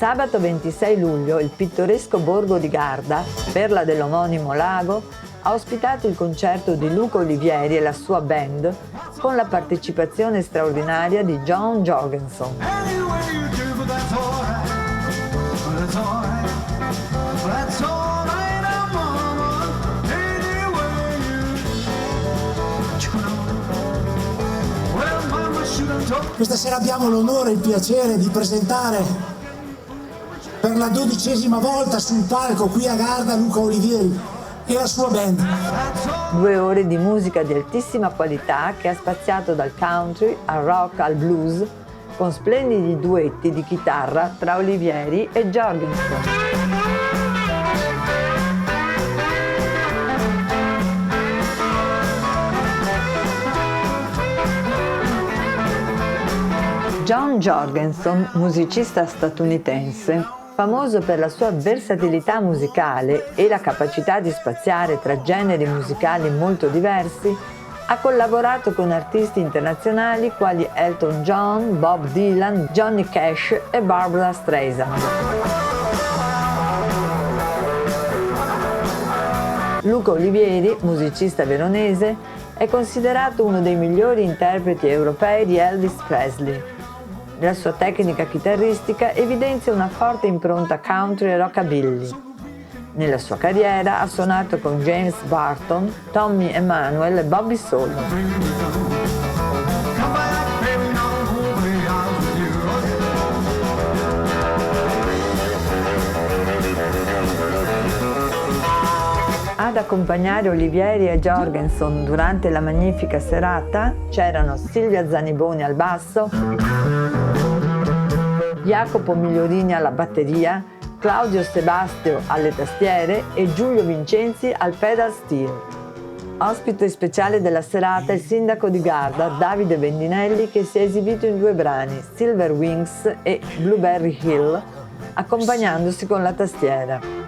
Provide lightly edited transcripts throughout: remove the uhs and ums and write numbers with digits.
Sabato 26 luglio il pittoresco borgo di Garda, perla dell'omonimo lago, ha ospitato il concerto di Luca Olivieri e la sua band con la partecipazione straordinaria di John Jorgenson. Questa sera abbiamo l'onore e il piacere di presentare per la 12ª volta sul palco qui a Garda Luca Olivieri e la sua band. 2 ore di musica di altissima qualità che ha spaziato dal country al rock al blues, con splendidi duetti di chitarra tra Olivieri e Jorgenson. John Jorgenson, musicista statunitense, famoso per la sua versatilità musicale e la capacità di spaziare tra generi musicali molto diversi, ha collaborato con artisti internazionali quali Elton John, Bob Dylan, Johnny Cash e Barbra Streisand. Luca Olivieri, musicista veronese, è considerato uno dei migliori interpreti europei di Elvis Presley. La sua tecnica chitarristica evidenzia una forte impronta country e rockabilly. Nella sua carriera ha suonato con James Burton, Tommy Emmanuel e Bobby Solo. Ad accompagnare Olivieri e Jorgenson durante la magnifica serata c'erano Silvia Zaniboni al basso, Jacopo Migliorini alla batteria, Claudio Sebastio alle tastiere e Giulio Vincenzi al pedal steel. Ospite speciale della serata il sindaco di Garda, Davide Bendinelli, che si è esibito in 2 brani, Silver Wings e Blueberry Hill, accompagnandosi con la tastiera.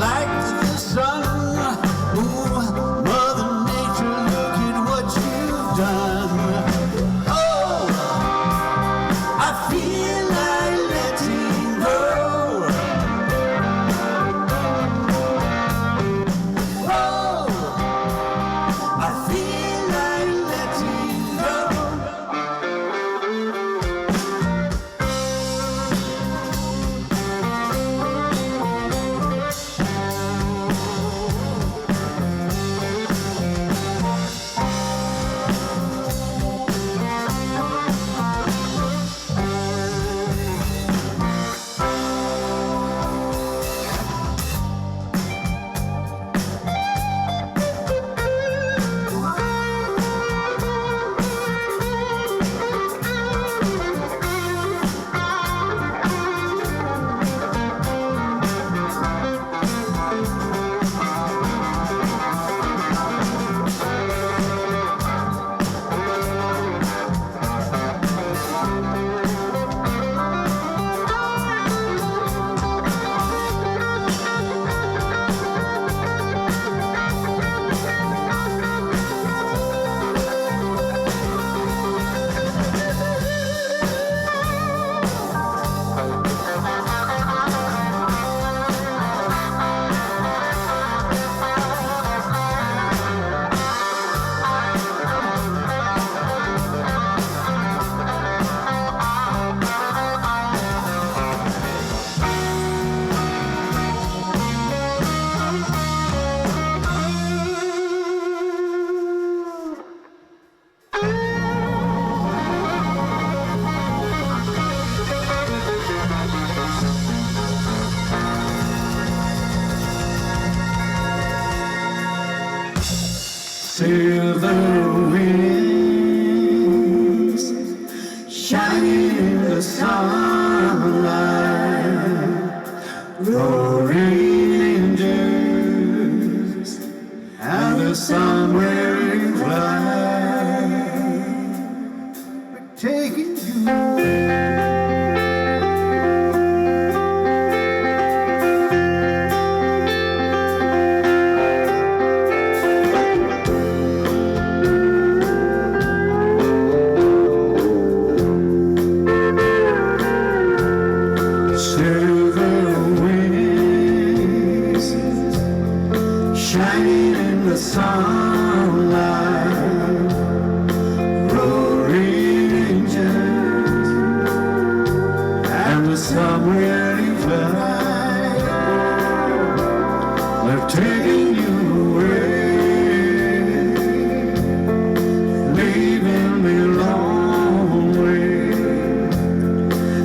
like the sun. Ooh, Mother Nature, look at what you've done. Oh, I feel like letting go. Oh, I feel like letting go. Silver wings shining in the sunlight, roaring angels and the sun wearing flight, taking you sunlight, roaring angels, and the somewhere in flight, they're taking you away, leaving me lonely.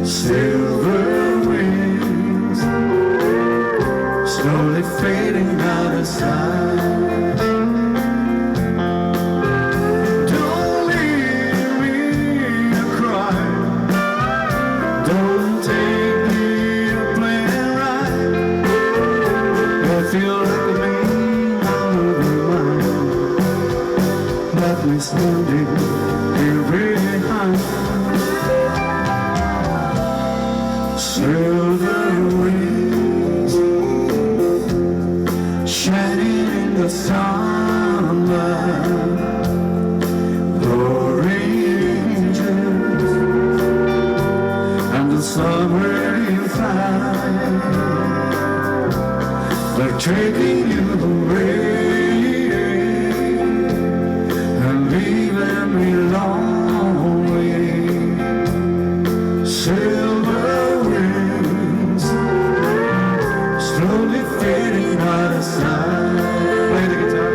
Silver wings, slowly fading out of sight. Standing here behind, silver wings shining in the sunlight, roaring angels and the summer you find, they're taking you away, leaving me lonely. Silver wings slowly fading out of sight. Play the guitar,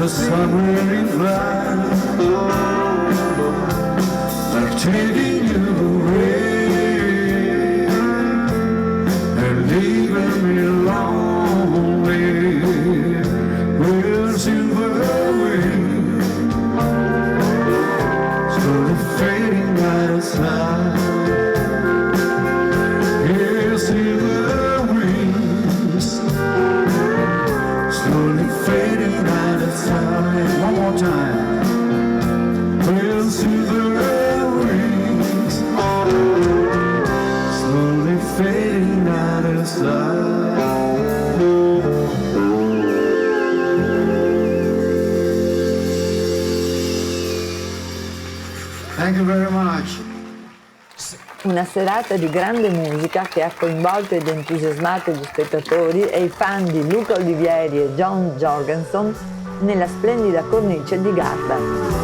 the submarine flight. They're taking you away and leaving me lonely with silver wings slowly fading out of sight. Yeah, silver wings slowly fading out of sight. One more time. Well, silver wings slowly fading out of sight. Thank you very much. Una serata di grande musica che ha coinvolto ed entusiasmato gli spettatori e i fan di Luca Olivieri e John Jorgenson nella splendida cornice di Garda.